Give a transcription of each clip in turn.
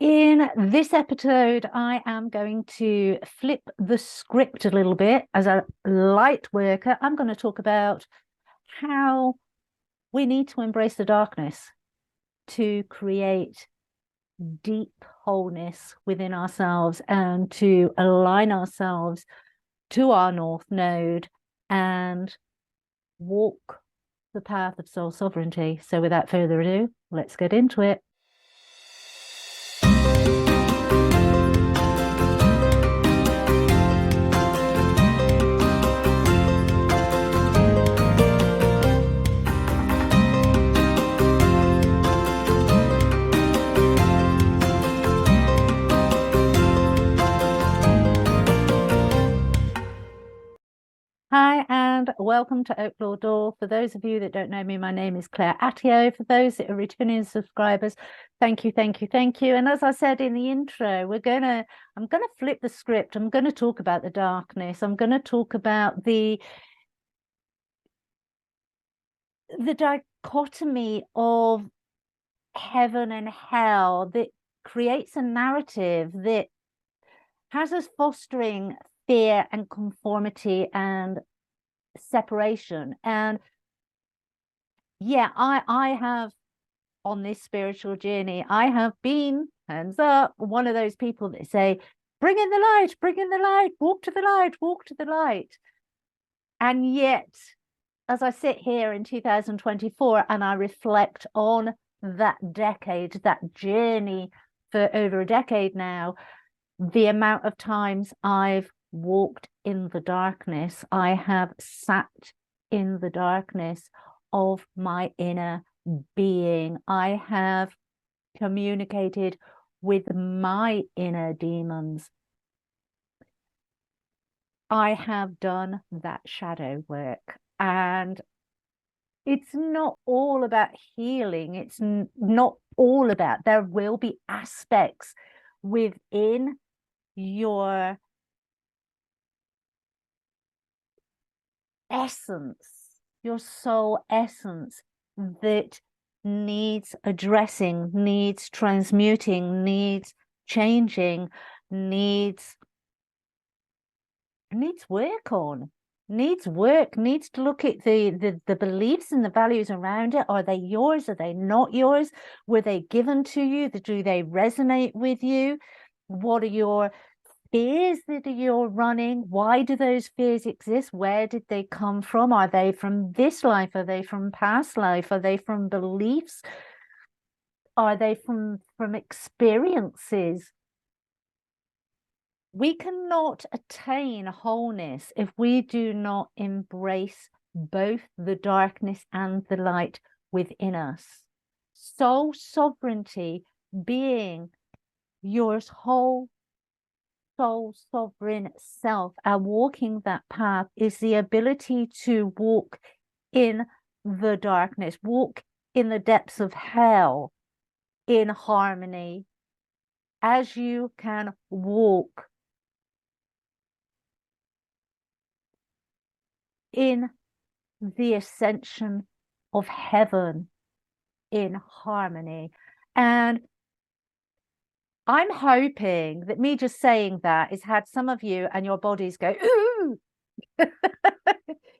In this episode, I am going to flip the script a little bit. As a light worker, I'm going to talk about how we need to embrace the darkness to create deep wholeness within ourselves and to align ourselves to our North Node and walk the path of soul sovereignty. So, without further ado, let's get into it. Hi, and welcome to Oak Lore Duir. For those of you that don't know me, my name is Claire Attio. For those that are returning subscribers, thank you, thank you, thank you. And as I said in the intro, I'm gonna flip the script. I'm gonna talk about the darkness. I'm gonna talk about the dichotomy of heaven and hell that creates a narrative that has us fostering fear and conformity and separation. And yeah, I have, on this spiritual journey, I have been, hands up, one of those people that say, bring in the light, bring in the light, walk to the light, walk to the light. And yet, as I sit here in 2024 and I reflect on that decade, that journey for over a decade now, the amount of times I've walked in the darkness, I have sat in the darkness of my inner being. I have communicated with my inner demons. I have done that shadow work, and it's not all about healing. It's not all about, there will be aspects within your essence, your soul essence, that needs addressing, needs transmuting, needs changing, needs work on, needs work, needs to look at the beliefs and the values around it. Are they yours? Are they not yours? Were they given to you? Do they resonate with you? What are your fears that you're running? Why do those fears exist? Where did they come from? Are they from this life? Are they from past life? Are they from beliefs? Are they from experiences? We cannot attain wholeness if we do not embrace both the darkness and the light within us. Soul sovereignty, being your whole soul sovereign self, and walking that path, is the ability to walk in the darkness, walk in the depths of hell in harmony, as you can walk in the ascension of heaven in harmony. And I'm hoping that me just saying that has had some of you and your bodies go, ooh.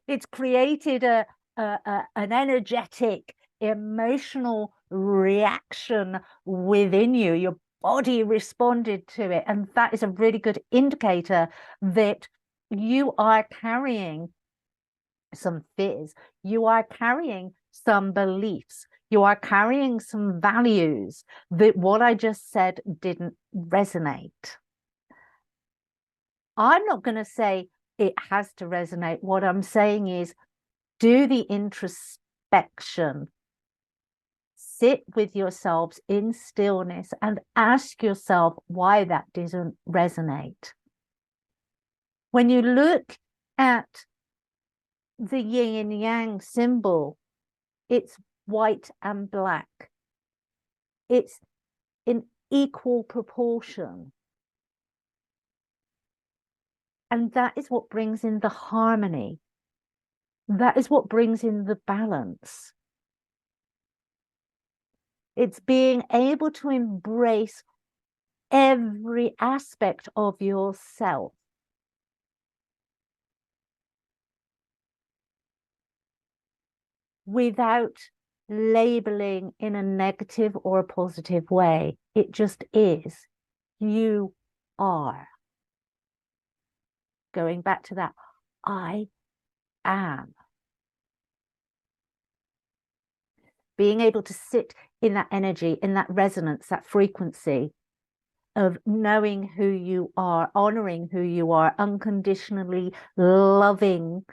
It's created an energetic, emotional reaction within you. Your body responded to it. And that is a really good indicator that you are carrying some fears, you are carrying some beliefs, you are carrying some values that what I just said didn't resonate. I'm not going to say it has to resonate. What I'm saying is do the introspection. Sit with yourselves in stillness and ask yourself why that doesn't resonate. When you look at the yin and yang symbol, it's white and black. It's in equal proportion. And that is what brings in the harmony. That is what brings in the balance. It's being able to embrace every aspect of yourself without labeling in a negative or a positive way. It just is. You are. Going back to that, I am. Being able to sit in that energy, in that resonance, that frequency of knowing who you are, honoring who you are, unconditionally loving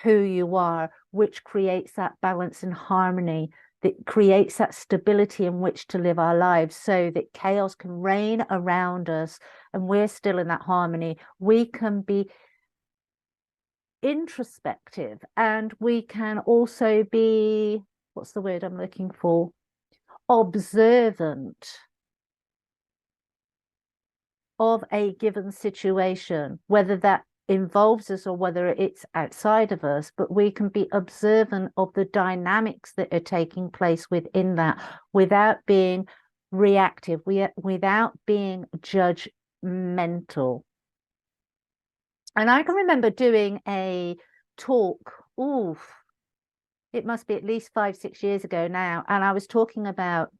who you are, which creates that balance and harmony, that creates that stability in which to live our lives, so that chaos can reign around us and we're still in that harmony. We can be introspective, and we can also be, what's the word I'm looking for? Observant of a given situation, whether that involves us or whether it's outside of us, but we can be observant of the dynamics that are taking place within that without being reactive, without being judgmental. And I can remember doing a talk, it must be at least 5-6 years ago now, and I was talking about,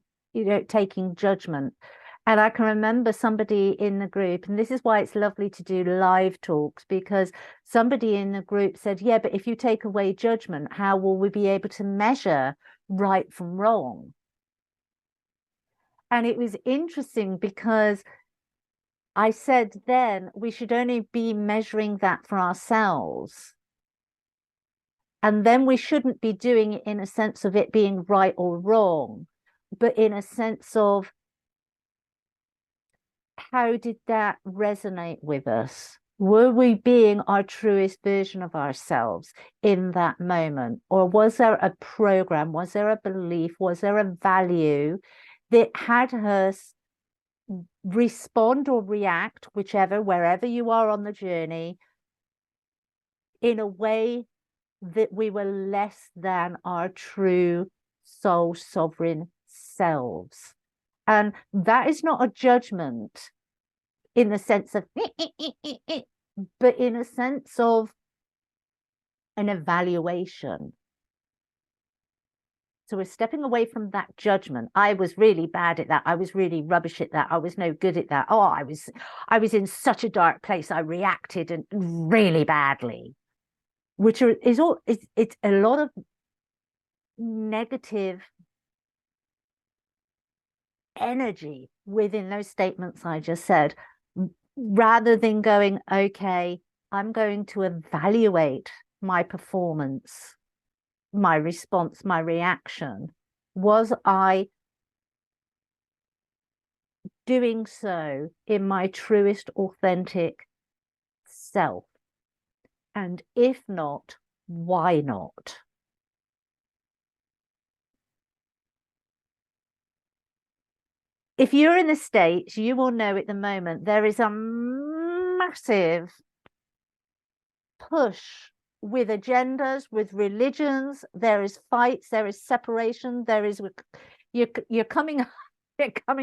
taking judgment. And I can remember somebody in the group, and this is why it's lovely to do live talks, because somebody in the group said, yeah, but if you take away judgment, how will we be able to measure right from wrong? And it was interesting because I said then we should only be measuring that for ourselves. And then we shouldn't be doing it in a sense of it being right or wrong, but in a sense of, how did that resonate with us? Were we being our truest version of ourselves in that moment? Or was there a program? Was there a belief? Was there a value that had us respond or react, wherever you are on the journey, in a way that we were less than our true soul sovereign selves? And that is not a judgment in the sense of, but in a sense of an evaluation. So we're stepping away from that judgment. I was really bad at that. I was really rubbish at that. I was no good at that. Oh, I was in such a dark place. I reacted and really badly, which is all. It's a lot of negative energy within those statements I just said, rather than going, okay, I'm going to evaluate my performance, my response, my reaction. Was I doing so in my truest, authentic self? And if not, why not? If you're in the States, you will know at the moment there is a massive push with agendas, with religions. There is fights, there is separation, you're coming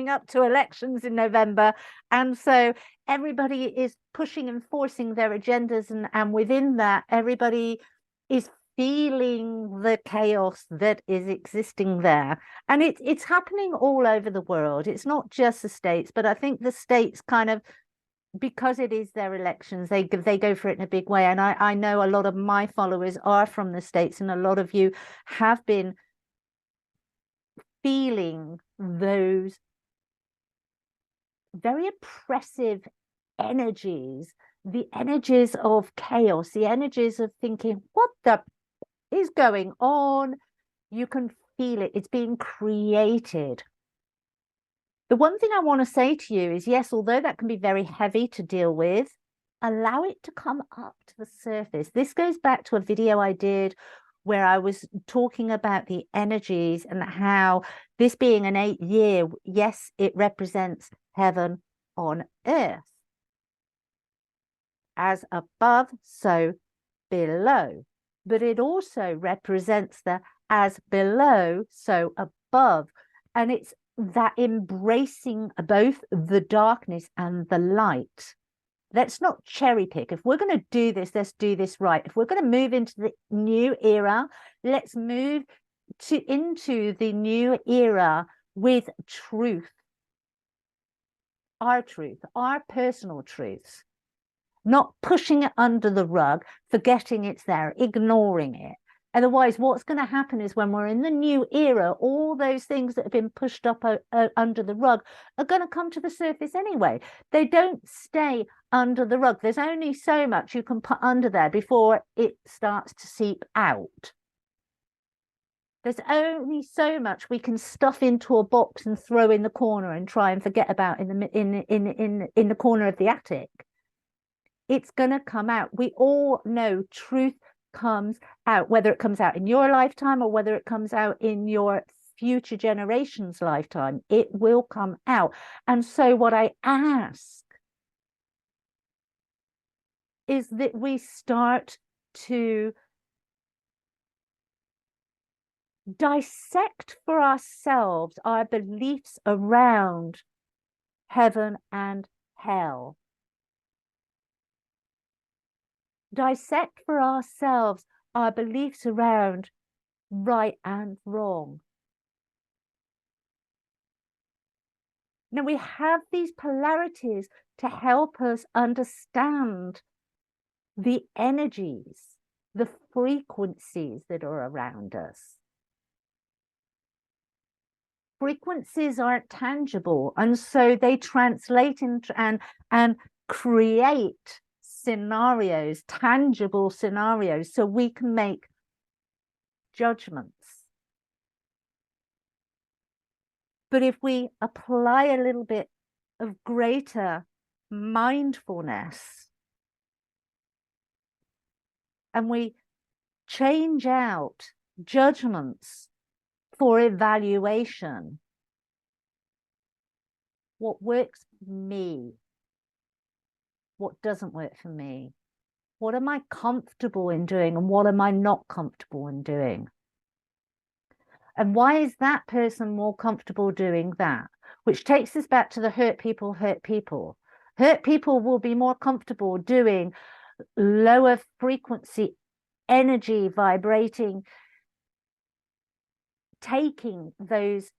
up to elections in November, and so everybody is pushing and forcing their agendas, and within that everybody is feeling the chaos that is existing there. And it's happening all over the world. It's not just the States, but I think the States kind of, because it is their elections, they go for it in a big way. And I know a lot of my followers are from the States, and a lot of you have been feeling those very oppressive energies, the energies of chaos, the energies of thinking, what the is going on? You can feel it. It's being created. The one thing I want to say to you is, yes, although that can be very heavy to deal with, allow it to come up to the surface. This goes back to a video I did where I was talking about the energies and how this being an 8th year, yes, it represents heaven on earth. As above, so below. But it also represents the as below, so above. And it's that embracing both the darkness and the light. Let's not cherry pick. If we're going to do this, let's do this right. If we're going to move into the new era, let's move into the new era with truth, our personal truths, not pushing it under the rug, forgetting it's there, ignoring it. Otherwise, what's going to happen is when we're in the new era, all those things that have been pushed up under the rug are going to come to the surface anyway. They don't stay under the rug. There's only so much you can put under there before it starts to seep out. There's only so much we can stuff into a box and throw in the corner and try and forget about in the corner of the attic. It's going to come out. We all know truth comes out, whether it comes out in your lifetime or whether it comes out in your future generation's lifetime. It will come out. And so what I ask is that we start to dissect for ourselves our beliefs around heaven and hell. Dissect for ourselves our beliefs around right and wrong. Now, we have these polarities to help us understand the energies, the frequencies that are around us. Frequencies aren't tangible, and so they translate into and create scenarios, tangible scenarios, so we can make judgments. But if we apply a little bit of greater mindfulness and we change out judgments for evaluation, what works for me, what doesn't work for me, what am I comfortable in doing and what am I not comfortable in doing? And why is that person more comfortable doing that? Which takes us back to the hurt people, hurt people. Hurt people will be more comfortable doing lower frequency energy vibrating, taking those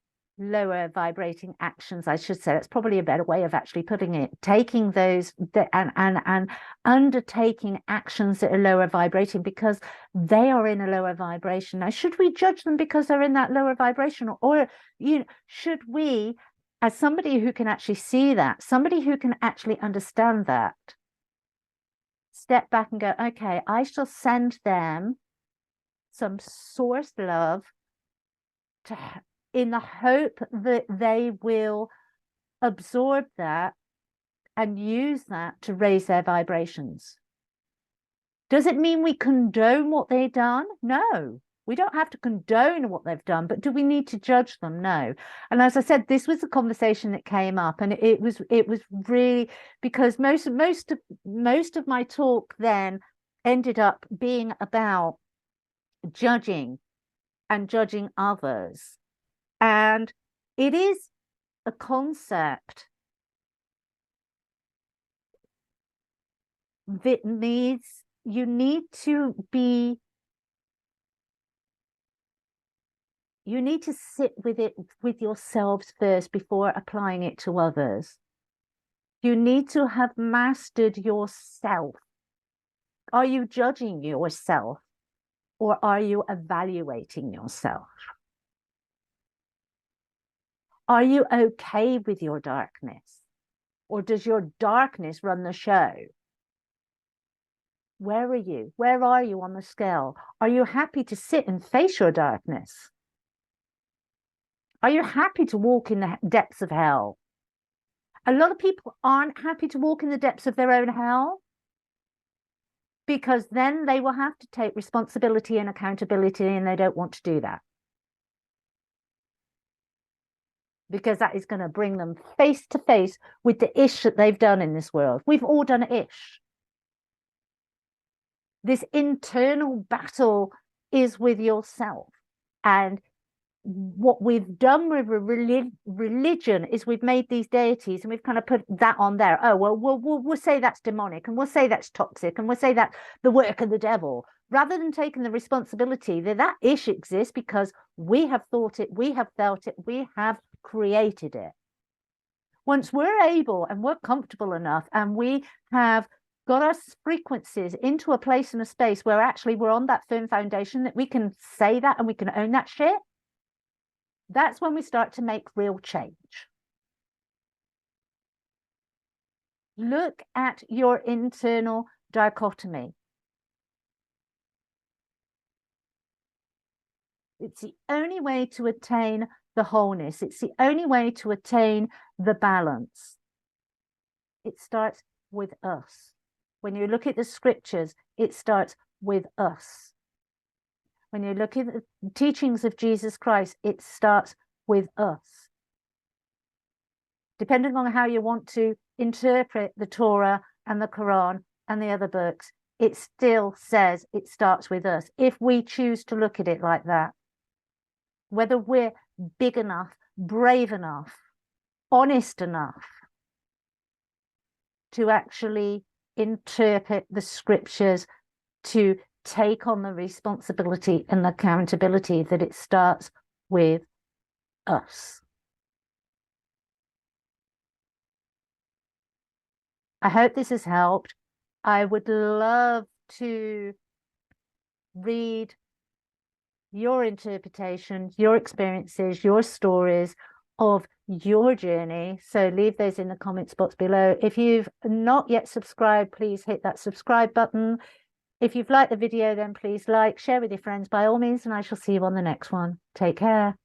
lower vibrating actions, I should say. That's probably a better way of actually putting it. Taking those and undertaking actions that are lower vibrating because they are in a lower vibration. Now, should we judge them because they're in that lower vibration, or should we, as somebody who can actually see that, somebody who can actually understand that, step back and go, okay, I shall send them some source love to, in the hope that they will absorb that and use that to raise their vibrations. Does it mean we condone what they've done? No, we don't have to condone what they've done, but do we need to judge them? No. And as I said, this was a conversation that came up, and it was really, because most of my talk then ended up being about judging and judging others. And it is a concept that you need to sit with it, with yourselves first before applying it to others. You need to have mastered yourself. Are you judging yourself, or are you evaluating yourself? Are you okay with your darkness? Or does your darkness run the show? Where are you? Where are you on the scale? Are you happy to sit and face your darkness? Are you happy to walk in the depths of hell? A lot of people aren't happy to walk in the depths of their own hell, because then they will have to take responsibility and accountability, and they don't want to do that. Because that is going to bring them face to face with the ish that they've done in this world. We've all done ish. This internal battle is with yourself. And what we've done with religion is we've made these deities and we've kind of put that on there. Oh, well, we'll say that's demonic, and we'll say that's toxic, and we'll say that's the work of the devil, rather than taking the responsibility that that ish exists because we have thought it, we have felt it, we have created it. Once we're able and we're comfortable enough and we have got our frequencies into a place and a space where actually we're on that firm foundation that we can say that and we can own that shit, that's when we start to make real change. Look at your internal dichotomy. It's the only way to attain the wholeness. It's the only way to attain the balance. It starts with us. When you look at the scriptures, it starts with us. When you look at the teachings of Jesus Christ, it starts with us. Depending on how you want to interpret the Torah and the Quran and the other books, it still says it starts with us. If we choose to look at it like that, whether we're big enough, brave enough, honest enough to actually interpret the scriptures, to take on the responsibility and accountability that it starts with us. I hope this has helped. I would love to read your interpretation, your experiences, your stories of your journey. So leave those in the comments box below. If you've not yet subscribed, please hit that subscribe button. If you've liked the video, then please like, share with your friends by all means, and I shall see you on the next one. Take care.